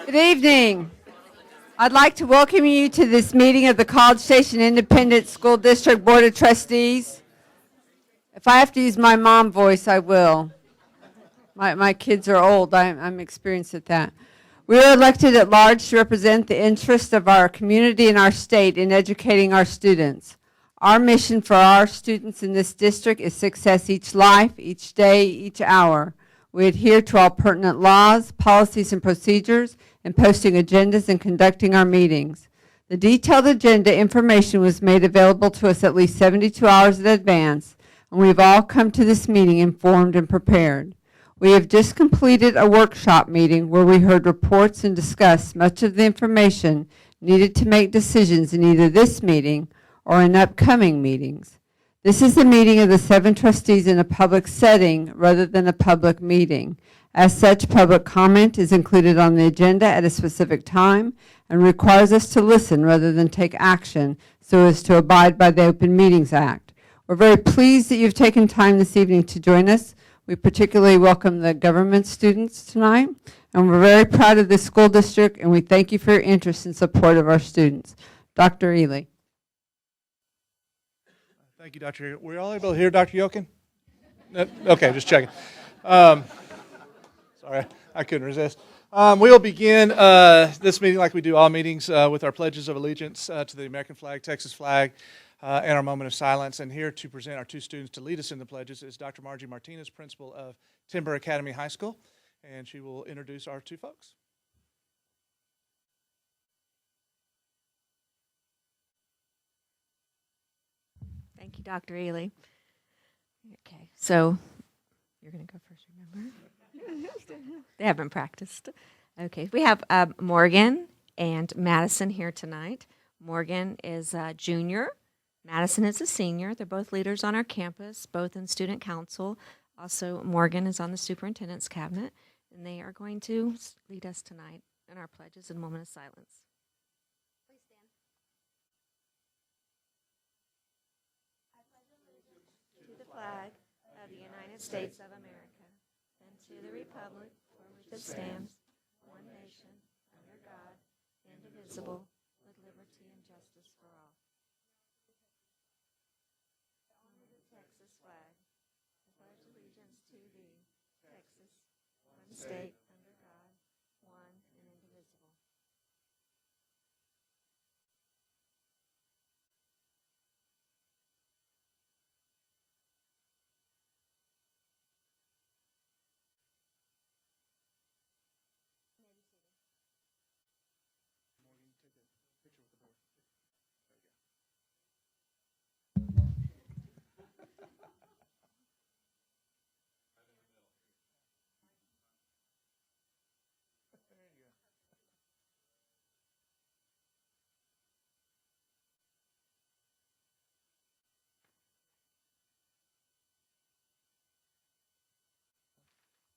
Good evening. I'd like to welcome you to this meeting of the College Station Independent School District Board of Trustees. If I have to use my mom voice, I will. My kids are old. I'm experienced at that. We are elected at large to represent the interests of our community and our state in educating our students. Our mission for our students in this district is success each life, each day, each hour. We adhere to all pertinent laws, policies, and procedures in posting agendas and conducting our meetings. The detailed agenda information was made available to us at least 72 hours in advance, and we've all come to this meeting informed and prepared. We have just completed a workshop meeting where we heard reports and discussed much of the information needed to make decisions in either this meeting or in upcoming meetings. This is the meeting of the 7 trustees in a public setting rather than a public meeting. As such, public comment is included on the agenda at a specific time and requires us to listen rather than take action so as to abide by the Open Meetings Act. We're very pleased that you've taken time this evening to join us. We particularly welcome the government students tonight, and we're very proud of this school district, and we thank you for your interest and support of our students. Dr. Ely. Thank you, Dr. Were you all able to hear Dr. Yokin? No? Okay, just checking. Sorry, I couldn't resist. We'll begin this meeting like we do all meetings with our pledges of allegiance to the American flag, Texas flag, and our moment of silence. And here to present our 2 students to lead us in the pledges is Dr. Margie Martinez, principal of Timber Academy High School, and she will introduce our 2 folks. Thank you, Dr. Ely. Okay, so you're going to go first, remember? They haven't practiced. Okay, we have Morgan and Madison here tonight. Morgan is a junior. Madison is a senior. They're both leaders on our campus, both in student council. Also, Morgan is on the superintendent's cabinet, and they are going to lead us tonight in our pledges and moment of silence. Please stand. I pledge allegiance to the flag of the United States of America and to the republic for which it stands, one nation, under God, indivisible, with liberty and justice for all. Texas flag. I pledge allegiance to thee, Texas, one state, under God, one and indivisible.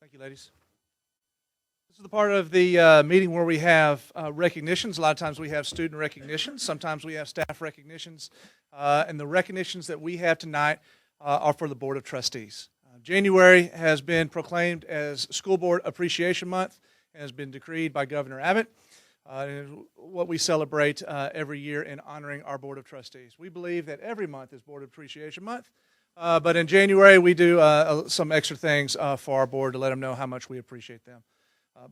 Thank you, ladies. This is the part of the meeting where we have recognitions. A lot of times we have student recognitions. Sometimes we have staff recognitions. And the recognitions that we have tonight are for the Board of Trustees. January has been proclaimed as School Board Appreciation Month and has been decreed by Governor Abbott. What we celebrate every year in honoring our Board of Trustees. We believe that every month is Board Appreciation Month. But in January, we do some extra things for our board to let them know how much we appreciate them.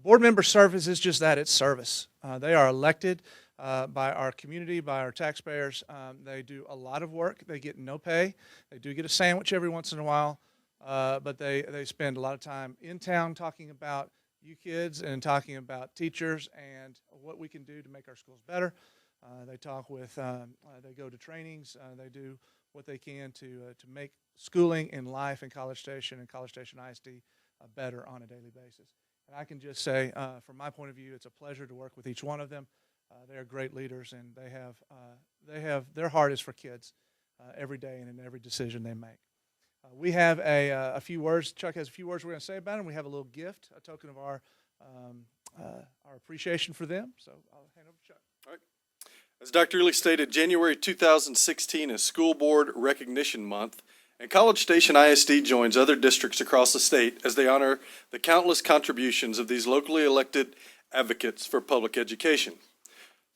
Board member service is just that, it's service. They are elected by our community, by our taxpayers. They do a lot of work. They get no pay. They do get a sandwich every once in a while, but they spend a lot of time in town talking about you kids and talking about teachers and what we can do to make our schools better. They talk with, they go to trainings, they do what they can to make schooling and life in College Station and College Station ISD better on a daily basis. And I can just say, from my point of view, it's a pleasure to work with each one of them. They are great leaders, and they have their heart is for kids every day and in every decision they make. We have a few words. Chuck has a few words we're going to say about them. We have a little gift, a token of our appreciation for them. So I'll hand over to Chuck. All right. As Dr. Ely stated, January 2016 is School Board Recognition Month, and College Station ISD joins other districts across the state as they honor the countless contributions of these locally elected advocates for public education.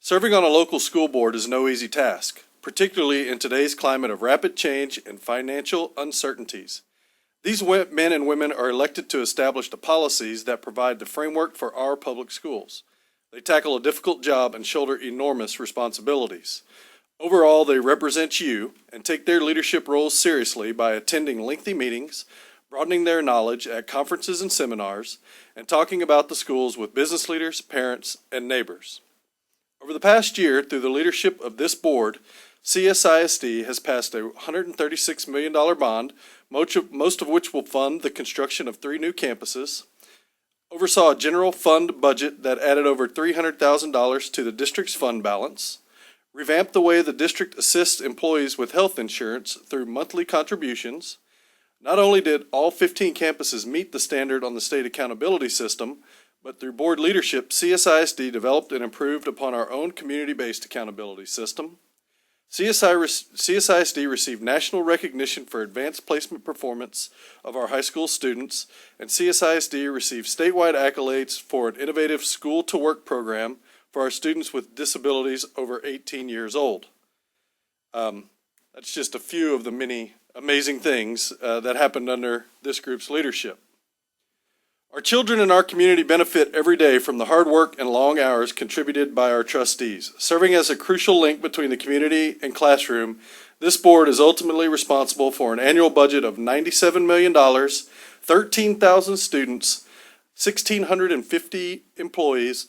Serving on a local school board is no easy task, particularly in today's climate of rapid change and financial uncertainties. These men and women are elected to establish the policies that provide the framework for our public schools. They tackle a difficult job and shoulder enormous responsibilities. Overall, they represent you and take their leadership roles seriously by attending lengthy meetings, broadening their knowledge at conferences and seminars, and talking about the schools with business leaders, parents, and neighbors. Over the past year, through the leadership of this board, CSISD has passed a $136 million bond, most of which will fund the construction of 3 new campuses, oversaw a general fund budget that added over $300,000 to the district's fund balance, revamped the way the district assists employees with health insurance through monthly contributions. Not only did all 15 campuses meet the standard on the state accountability system, but through board leadership, CSISD developed and improved upon our own community-based accountability system. CSISD received national recognition for advanced placement performance of our high school students, and CSISD received statewide accolades for an innovative school-to-work program for our students with disabilities over 18 years old. That's just a few of the many amazing things that happened under this group's leadership. Our children in our community benefit every day from the hard work and long hours contributed by our trustees. Serving as a crucial link between the community and classroom, this board is ultimately responsible for an annual budget of $97 million, 13,000 students, 1,650 employees,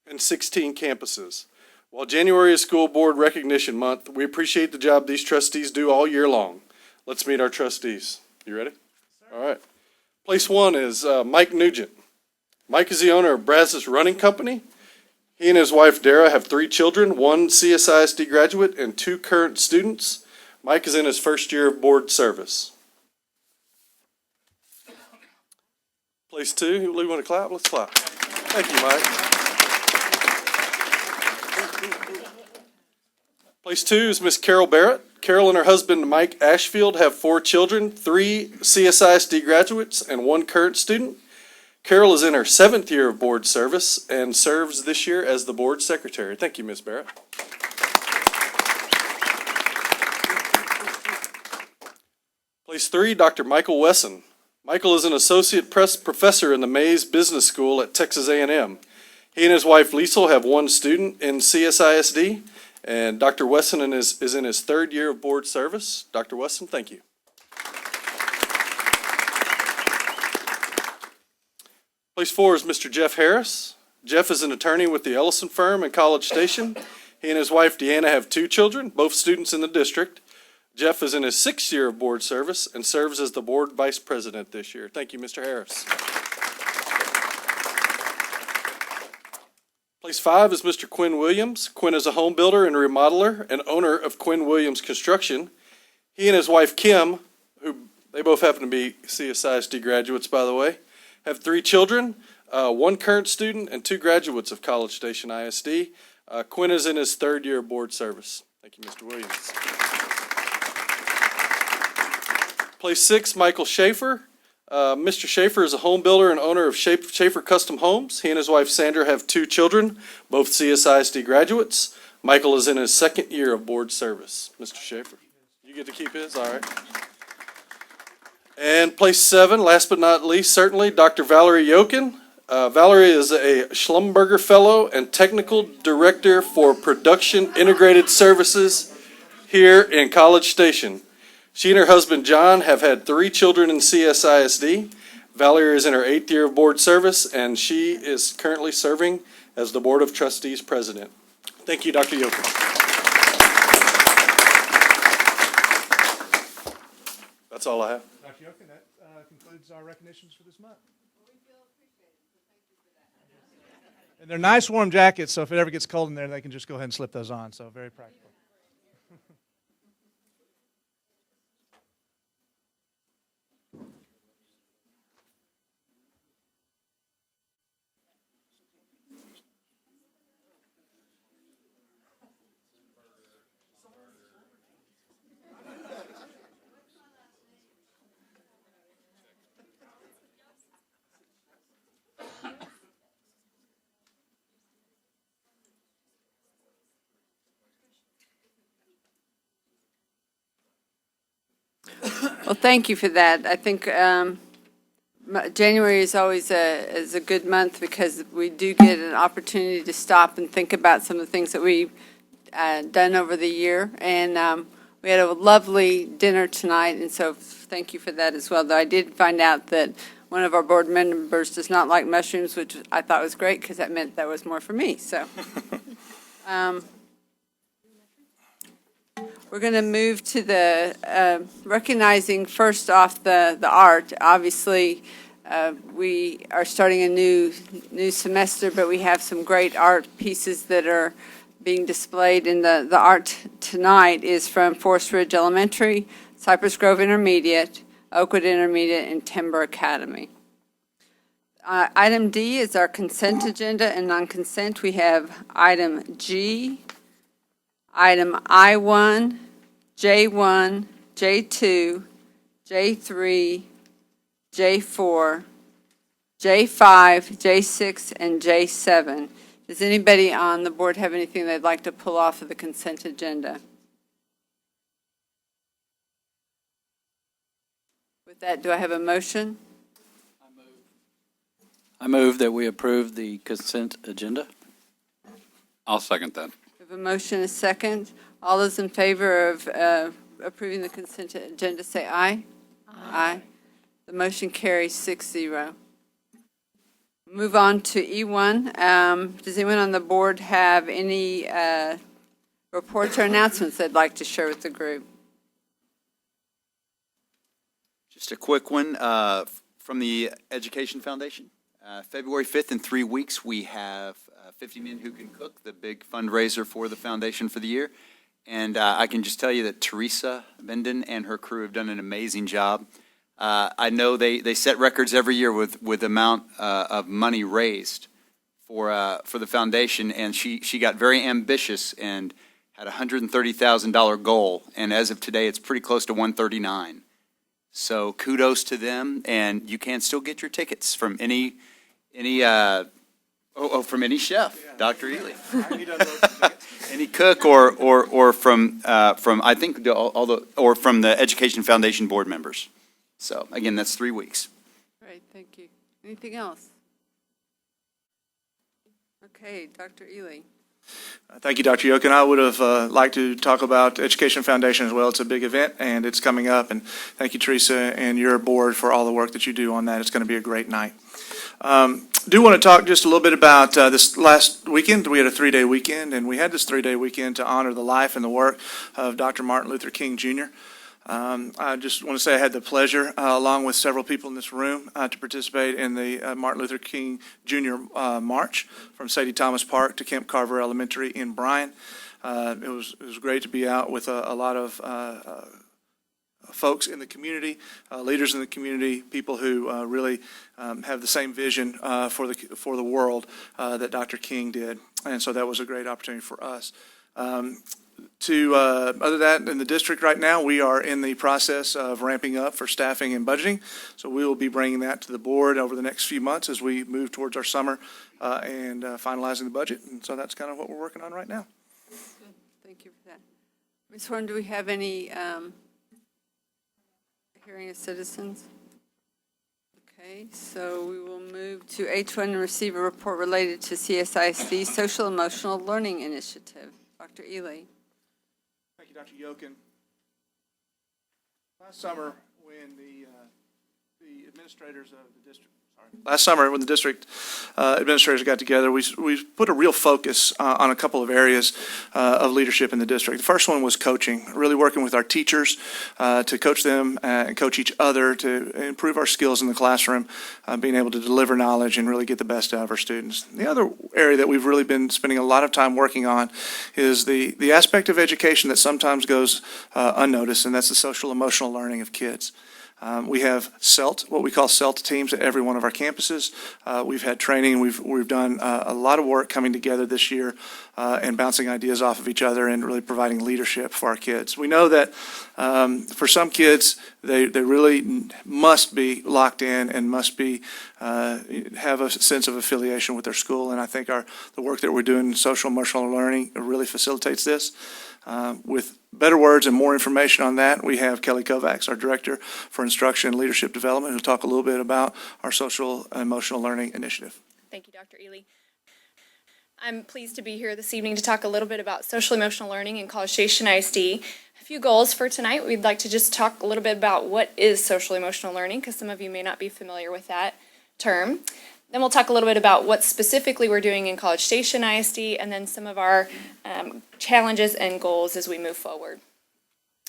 and 16 campuses. While January is School Board Recognition Month, we appreciate the job these trustees do all year long. Let's meet our trustees. You ready? All right. Place 1 is Mike Nugent. Mike is the owner of Brazos Running Company. He and his wife Dara have 3 children, 1 CSISD graduate and 2 current students. Mike is in his first year of board service. Place 2, we want to clap? Let's clap. Thank you, Mike. Place 2 is Miss Carol Barrett. Carol and her husband, Mike Ashfield, have 4 children, 3 CSISD graduates, and 1 current student. Carol is in her 7th year of board service and serves this year as the board secretary. Thank you, Ms. Barrett. Place 3, Dr. Michael Wesson. Michael is an associate professor in the Mays Business School at Texas A&M. He and his wife, Liesel, have 1 student in CSISD. And Dr. Wesson is in his 3rd year of board service. Dr. Wesson, thank you. Place 4 is Mr. Jeff Harris. Jeff is an attorney with the Ellison firm in College Station. He and his wife Deanna have 2 children, both students in the district. Jeff is in his 6th year of board service and serves as the board vice president this year. Thank you, Mr. Harris. Place 5 is Mr. Quinn Williams. Quinn is a home builder and remodeler and owner of Quinn Williams Construction. He and his wife Kim, who they both happen to be CSISD graduates, by the way, have 3 children, 1 current student, and 2 graduates of College Station ISD. Quinn is in his 3rd year of board service. Thank you, Mr. Williams. Place 6, Michael Schaefer. Mr. Schaefer is a home builder and owner of Schaefer Custom Homes. He and his wife Sandra have 2 children, both CSISD graduates. Michael is in his 2nd year of board service. Mr. Schaefer, you get to keep his? All right. And place 7, last but not least, certainly, Dr. Valerie Yokin. Valerie is a Schlumberger Fellow and Technical Director for Production Integrated Services here in College Station. She and her husband, John, have had 3 children in CSISD. Valerie is in her 8th year of board service, and she is currently serving as the Board of Trustees President. Thank you, Dr. Yoker. That's all I have. Dr. Yokin, that concludes our recognitions for this month. And they're nice warm jackets, so if it ever gets cold in there, they can just go ahead and slip those on, so very practical. Well, thank you for that. I think January is always a good month because we do get an opportunity to stop and think about some of the things that we've done over the year. And we had a lovely dinner tonight, and so thank you for that as well. Though I did find out that one of our board members does not like mushrooms, which I thought was great because that meant that was more for me. So we're going to move to the recognizing first off the art. Obviously, we are starting a new semester, but we have some great art pieces that are being displayed. In the art tonight is from Forest Ridge Elementary, Cypress Grove Intermediate, Oakwood Intermediate, and Timber Academy. Item D is our consent agenda, and non-consent we have item G, item I1, J1, J2, J3, J4, J5, J6, and J7. Does anybody on the board have anything they'd like to pull off of the consent agenda? With that, do I have a motion? I move that we approve the consent agenda. I'll second that. We have a motion, a second. All those in favor of approving the consent agenda say aye. Aye. The motion carries 6-0. Move on to E1. Does anyone on the board have any reports or announcements they'd like to share with the group? Just a quick one from the Education Foundation. February 5th, in 3 weeks, we have 50 Men Who Can Cook, the big fundraiser for the foundation for the year. And I can just tell you that Teresa Benden and her crew have done an amazing job. I know they set records every year with amount of money raised for the foundation, and she got very ambitious and had a $130,000 goal. And as of today, it's pretty close to $139,000. So kudos to them, and you can still get your tickets from any from any chef, Dr. Ely, any cook, or from I think or from the Education Foundation board members. So again, that's 3 weeks. Great, thank you. Anything else? Okay, Dr. Ely. Thank you, Dr. Yokin. I would have liked to talk about Education Foundation as well. It's a big event, and it's coming up. And thank you, Teresa, and your board for all the work that you do on that. It's going to be a great night. Do want to talk just a little bit about this last weekend. We had a 3-day weekend, and we had this 3-day weekend to honor the life and the work of Dr. Martin Luther King, Jr. I just want to say I had the pleasure, along with several people in this room, to participate in the Martin Luther King Jr. March from Sadie Thomas Park to Kemp Carver Elementary in Bryan. It was great to be out with a lot of folks in the community, leaders in the community, people who really have the same vision for the world that Dr. King did, and so that was a great opportunity for us. Other than that, in the district right now, we are in the process of ramping up for staffing and budgeting. So we will be bringing that to the board over the next few months as we move towards our summer and finalizing the budget. And so that's kind of what we're working on right now. Good. Thank you for that. Ms. Horn, do we have any hearing of citizens? Okay, so we will move to H1 and receive a report related to CSISD Social Emotional Learning Initiative. Dr. Ely. Thank you, Dr. Yokin. Last summer, when the administrators of the district, last summer when the district administrators got together, we put a real focus on a couple of areas of leadership in the district. The first one was coaching, really working with our teachers to coach them and coach each other to improve our skills in the classroom, being able to deliver knowledge and really get the best out of our students. The other area that we've really been spending a lot of time working on is the aspect of education that sometimes goes unnoticed, and that's the social emotional learning of kids. We have CELT, what we call CELT teams at every one of our campuses. We've had training. We've done a lot of work coming together this year and bouncing ideas off of each other and really providing leadership for our kids. We know that for some kids, they really must be locked in and must be have a sense of affiliation with their school. And I think the work that we're doing in social emotional learning really facilitates this. With better words and more information on that, we have Kelly Kovacs, our Director for Instruction and Leadership Development, who'll talk a little bit about our social and emotional learning initiative. Thank you, Dr. Ely. I'm pleased to be here this evening to talk a little bit about social emotional learning in College Station ISD. A few goals for tonight. We'd like to just talk a little bit about what is social emotional learning, because some of you may not be familiar with that term. Then we'll talk a little bit about what specifically we're doing in College Station ISD, and then some of our challenges and goals as we move forward.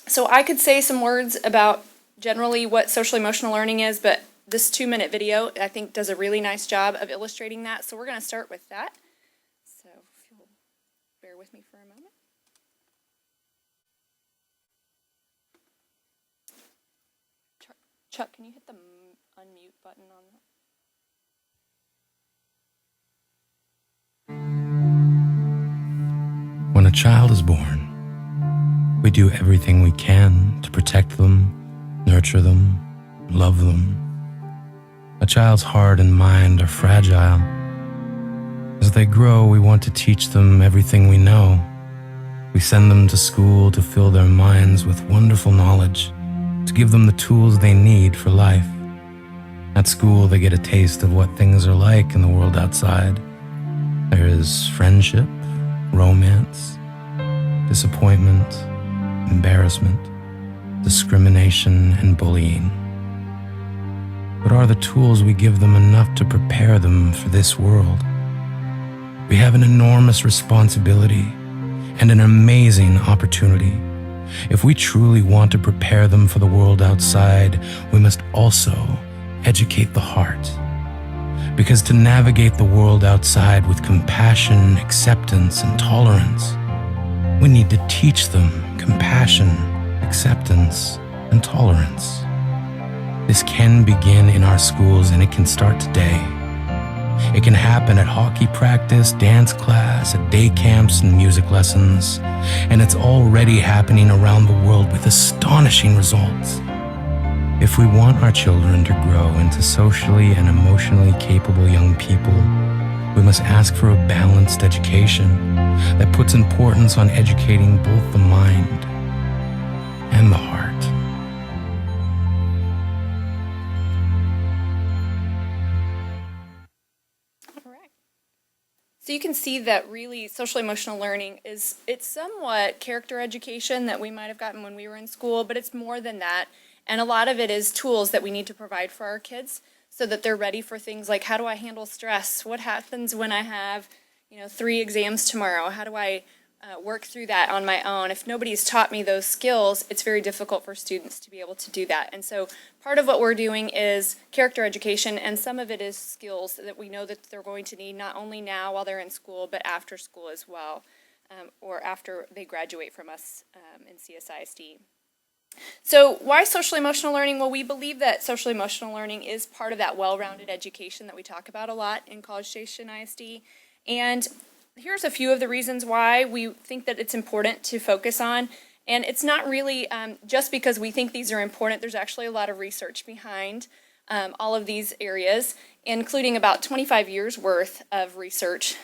So I could say some words about generally what social emotional learning is, but this 2-minute video I think does a really nice job of illustrating that. So we're going to start with that. So if you'll bear with me for a moment. Chuck, can you hit the unmute button on that? When a child is born, we do everything we can to protect them, nurture them, love them. A child's heart and mind are fragile. As they grow, we want to teach them everything we know. We send them to school to fill their minds with wonderful knowledge, to give them the tools they need for life. At school, they get a taste of what things are like in the world outside. There is friendship, romance, disappointment, embarrassment, discrimination, and bullying. But are the tools we give them enough to prepare them for this world? We have an enormous responsibility and an amazing opportunity. If we truly want to prepare them for the world outside, we must also educate the heart. Because to navigate the world outside with compassion, acceptance, and tolerance, we need to teach them compassion, acceptance, and tolerance. This can begin in our schools, and it can start today. It can happen at hockey practice, dance class, at day camps, and music lessons. And it's already happening around the world with astonishing results. If we want our children to grow into socially and emotionally capable young people, we must ask for a balanced education that puts importance on educating both the mind and the heart. All right. So you can see that really social emotional learning it's somewhat character education that we might have gotten when we were in school, but it's more than that. And a lot of it is tools that we need to provide for our kids so that they're ready for things like, how do I handle stress? What happens when I have, 3 exams tomorrow? How do I work through that on my own? If nobody's taught me those skills, it's very difficult for students to be able to do that. And so part of what we're doing is character education, and some of it is skills that we know that they're going to need not only now while they're in school, but after school as well, or after they graduate from us in CSISD. So why social emotional learning? Well, we believe that social emotional learning is part of that well-rounded education that we talk about a lot in College Station ISD. And here's a few of the reasons why we think that it's important to focus on. And it's not really just because we think these are important. There's actually a lot of research behind all of these areas, including about 25 years worth of research.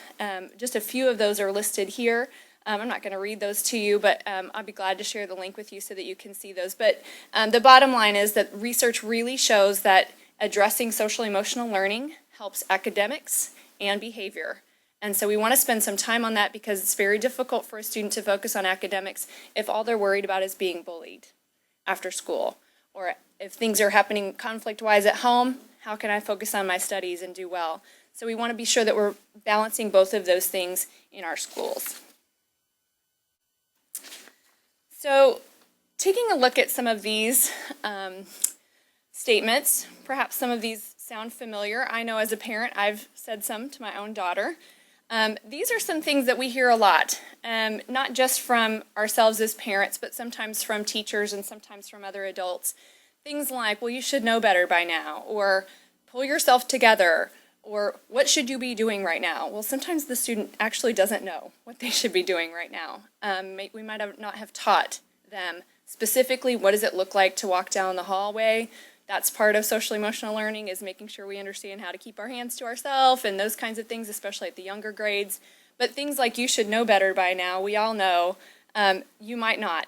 Just a few of those are listed here. I'm not going to read those to you, but I'll be glad to share the link with you so that you can see those. But the bottom line is that research really shows that addressing social emotional learning helps academics and behavior. And so we want to spend some time on that because it's very difficult for a student to focus on academics if all they're worried about is being bullied after school. Or if things are happening conflict-wise at home, how can I focus on my studies and do well? So we want to be sure that we're balancing both of those things in our schools. So taking a look at some of these statements, perhaps some of these sound familiar. I know as a parent, I've said some to my own daughter. These are some things that we hear a lot, not just from ourselves as parents, but sometimes from teachers and sometimes from other adults. Things like, well, you should know better by now, or pull yourself together, or what should you be doing right now? Well, sometimes the student actually doesn't know what they should be doing right now. We might not have taught them specifically what does it look like to walk down the hallway. That's part of social emotional learning, is making sure we understand how to keep our hands to ourselves and those kinds of things, especially at the younger grades. But things like you should know better by now, we all know You might not.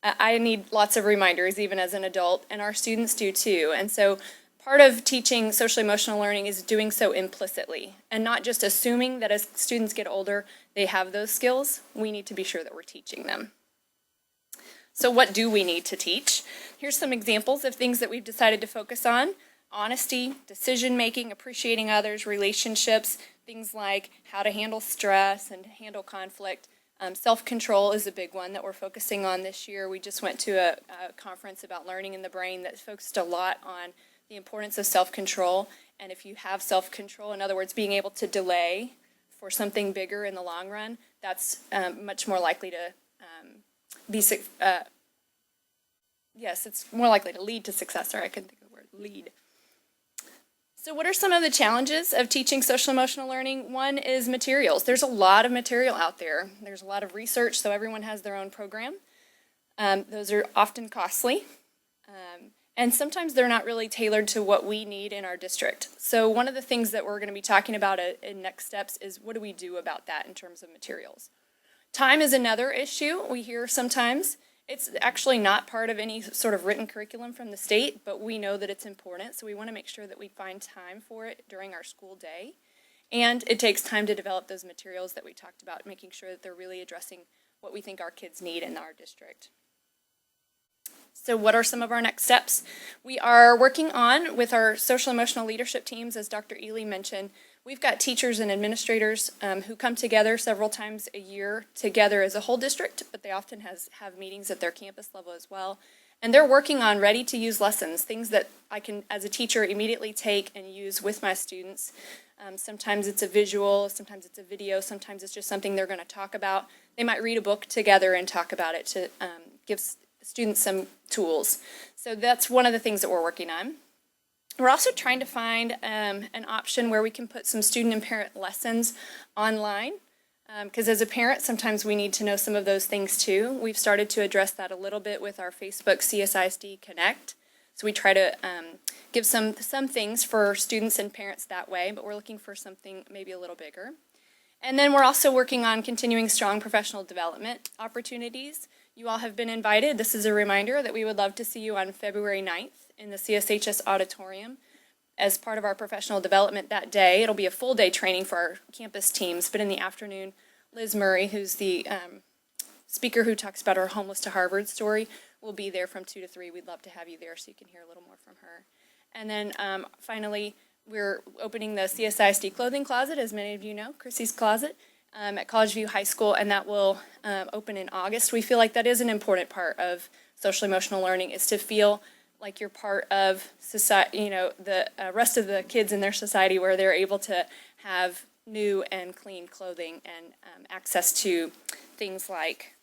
I need lots of reminders, even as an adult, and our students do too. And so part of teaching social emotional learning is doing so implicitly and not just assuming that as students get older, they have those skills. We need to be sure that we're teaching them. So what do we need to teach? Here's some examples of things that we've decided to focus on. Honesty, decision-making, appreciating others, relationships, things like how to handle stress and handle conflict. Self-control is a big one that we're focusing on this year. We just went to a conference about learning in the brain that focused a lot on the importance of self-control. And if you have self-control, in other words, being able to delay for something bigger in the long run, that's much more likely to it's more likely to lead to success. Sorry, I couldn't think of the word, lead. So what are some of the challenges of teaching social emotional learning? One is materials. There's a lot of material out there. There's a lot of research, so everyone has their own program. Those are often costly. And sometimes they're not really tailored to what we need in our district. So one of the things that we're going to be talking about in next steps is what do we do about that in terms of materials. Time is another issue we hear sometimes. It's actually not part of any sort of written curriculum from the state, but we know that it's important, so we want to make sure that we find time for it during our school day. And it takes time to develop those materials that we talked about, making sure that they're really addressing what we think our kids need in our district. So what are some of our next steps? We are working on, with our social emotional leadership teams, as Dr. Ely mentioned, we've got teachers and administrators who come together several times a year together as a whole district, but they often have meetings at their campus level as well. And they're working on ready-to-use lessons, things that I can, as a teacher, immediately take and use with my students. Sometimes it's a visual, sometimes it's a video, sometimes it's just something they're going to talk about. They might read a book together and talk about it to give students some tools. So that's one of the things that we're working on. We're also trying to find an option where we can put some student and parent lessons online, because as a parent, sometimes we need to know some of those things too. We've started to address that a little bit with our Facebook CSISD Connect. So we try to give some things for students and parents that way, but we're looking for something maybe a little bigger. And then we're also working on continuing strong professional development opportunities. You all have been invited. This is a reminder that we would love to see you on February 9th in the CSHS auditorium as part of our professional development that day. It'll be a full day training for our campus teams, but in the afternoon, Liz Murray, who's the speaker who talks about our Homeless to Harvard story, will be there from 2 to 3. We'd love to have you there so you can hear a little more from her. And then finally, we're opening the CSISD clothing closet, as many of you know, Chrissy's Closet, at College View High School, and that will open in August. We feel like that is an important part of social emotional learning, is to feel like you're part of society, you know, the rest of the kids in their society, where they're able to have new and clean clothing and access to things like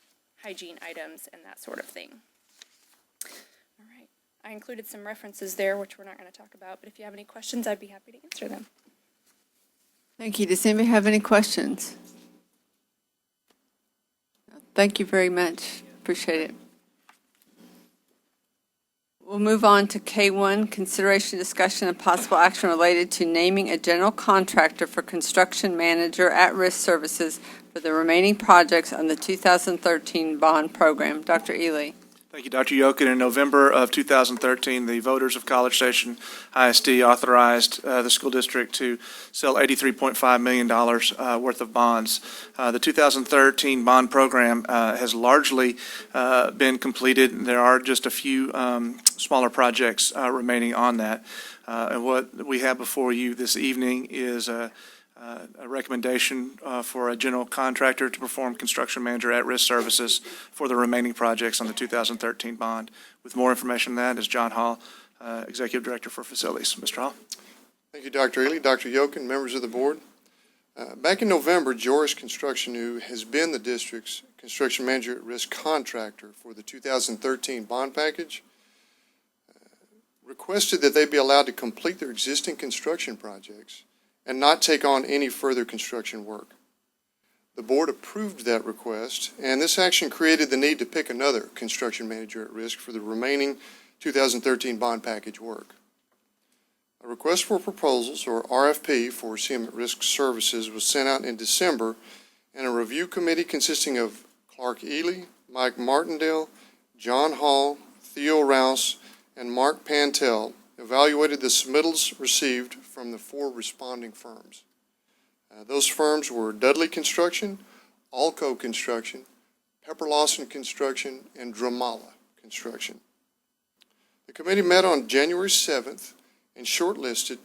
hygiene items and that sort of thing. All right, I included some references there, which we're not going to talk about, but if you have any questions, I'd be happy to answer them. Thank you. Does anybody have any questions? Thank you very much. Appreciate it. We'll move on to K1, consideration, discussion, and possible action related to naming a general contractor for construction manager at-risk services for the remaining projects on the 2013 bond program. Dr. Ely. Thank you, Dr. Yokin. In November of 2013, the voters of College Station ISD authorized the school district to sell $83.5 million worth of bonds. The 2013 bond program has largely been completed. There are just a few smaller projects remaining on that. And what we have before you this evening is a recommendation for a general contractor to perform construction manager at-risk services for the remaining projects on the 2013 bond. With more information on that is John Hall, Executive Director for Facilities. Mr. Hall. Thank you, Dr. Ely, Dr. Yokin, members of the board. Back in November, Joris Construction, who has been the district's construction manager at-risk contractor for the 2013 bond package, requested that they be allowed to complete their existing construction projects and not take on any further construction work. The board approved that request, and this action created the need to pick another construction manager at risk for the remaining 2013 bond package work. A request for proposals, or RFP, for CM at risk services was sent out in December, and a review committee consisting of Clark Ely, Mike Martindale, John Hall, Theo Rouse, and Mark Pantel evaluated the submittals received from the 4 responding firms. Those firms were Dudley Construction, Alco Construction, Pepper Lawson Construction, and Dramala Construction. The committee met on January 7th and shortlisted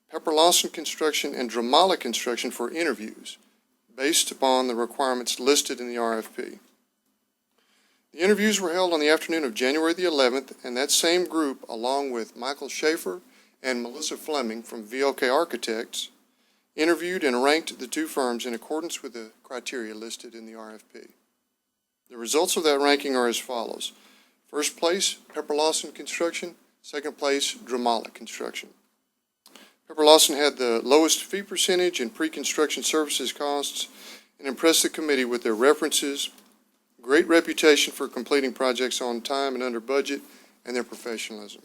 Pepper Lawson Construction and Dramala Construction for interviews based upon the requirements listed in the RFP. The interviews were held on the afternoon of January the 11th, and that same group, along with Michael Schaefer and Melissa Fleming from VLK Architects, interviewed and ranked the 2 firms in accordance with the criteria listed in the RFP. The results of that ranking are as follows. First place, Pepper Lawson Construction. Second place, Dramala Construction. Pepper Lawson had the lowest fee percentage and pre-construction services costs and impressed the committee with their references, great reputation for completing projects on time and under budget, and their professionalism.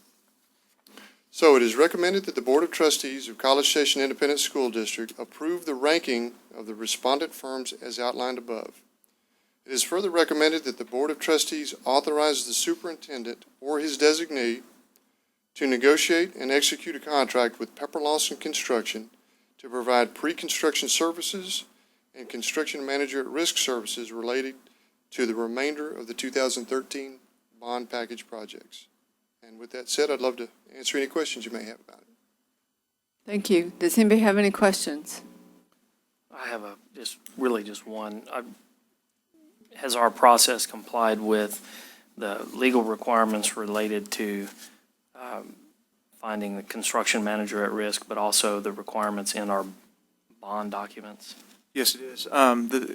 So it is recommended that the Board of Trustees of College Station Independent School District approve the ranking of the respondent firms as outlined above. It is further recommended that the Board of Trustees authorize the superintendent or his designee to negotiate and execute a contract with Pepper Lawson Construction to provide pre-construction services and construction manager at risk services related to the remainder of the 2013 bond package projects. And with that said, I'd love to answer any questions you may have about it. Thank you. Does anybody have any questions? I have just one. Has our process complied with the legal requirements related to finding the construction manager at risk, but also the requirements in our bond documents? Yes, it is.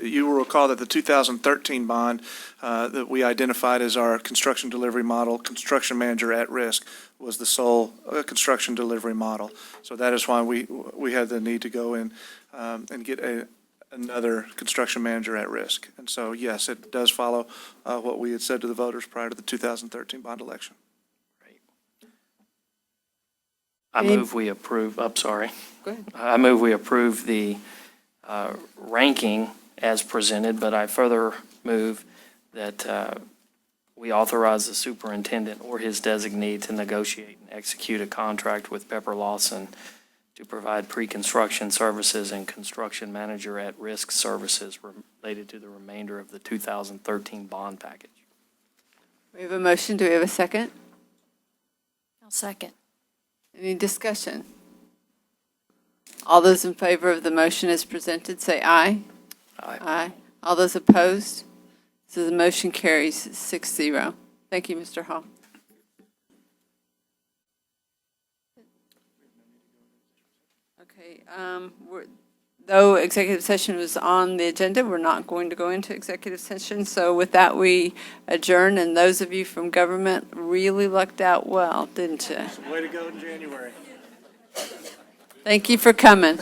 You will recall that the 2013 bond that we identified as our construction delivery model, construction manager at risk, was the sole construction delivery model. So that is why we had the need to go in and get another construction manager at risk. And so, yes, it does follow what we had said to the voters prior to the 2013 bond election. I move we approve, Go ahead. I move we approve the ranking as presented, but I further move that we authorize the superintendent or his designee to negotiate and execute a contract with Pepper Lawson to provide pre-construction services and construction manager at risk services related to the remainder of the 2013 bond package. We have a motion. Do we have a second? I'll second. Any discussion? All those in favor of the motion as presented, say aye. Aye. Aye. All those opposed? So the motion carries 6-0. Thank you, Mr. Hall. Okay, though executive session was on the agenda, we're not going to go into executive session. So with that, we adjourn, and those of you from government really lucked out well, didn't you? Way to go in January. Thank you for coming.